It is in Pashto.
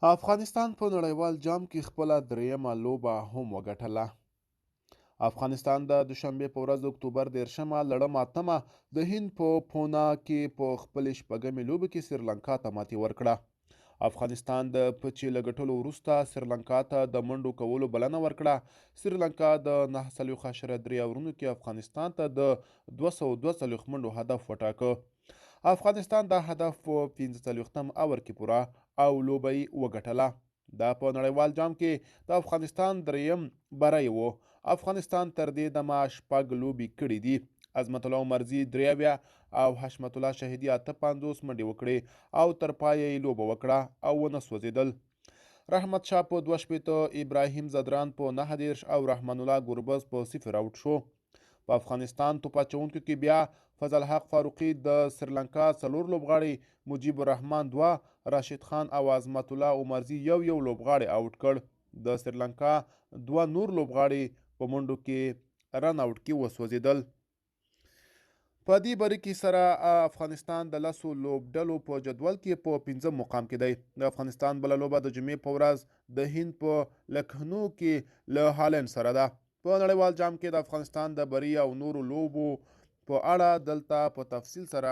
افغانستان په نړیوال جام کې خپله دریمه لوبه هم وګټله. افغانستان د دوشنبې په ورځ د اکتوبر 13 لړم اتمه د هند په پونا کې په خپلې شپږمې لوبې کې سریلانکا ته ماتې ورکړه. افغانستان د پچې له ګټلو وروسته سریلانکا ته د منډو کولو بلنه ورکړه. سریلانکا د 9.3 اورونو کې افغانستان ته د 242 منډو هدف وټاکه. افغانستان دا هدف په 45م اور کې پوره او لوبه یې وګټله. دا په نړیوال جام کې د افغانستان دریم بری و. افغانستان تر دې دمه 6 لوبې کړې دي. عظمت الله عمرزي 3 او حشمت الله شهیدي 58 منډې وکړې او تر پایه یې لوبه وکړه او ونه سوځېدل. رحمت شاه په 2 ابراهیم زدران په 9 او رحمان الله ګربز په 0 آوټ شو. په افغانستان توپ اچوونکو کې بیا فضل حق فاروقي د سریلانکا 4 لوبغاړي، مجیب الرحمن 2، راشد خان او عظمت الله عمرزي یو لوبغاړی آوټ کړ. د سریلانکا 2 نور لوبغاړي په منډو کې رن آوټ کې وسوځېدل. په دې بریکې سره افغانستان د 10 لوبډلو په جدول کې په 5م مقام کې دی. د افغانستان بله لوبه د جمعې په ورځ د هند په لکهنو کې له هالند سره ده. په نړیوال جام کې د افغانستان د بری او نورو لوبو په اړه دلته په تفصیل سره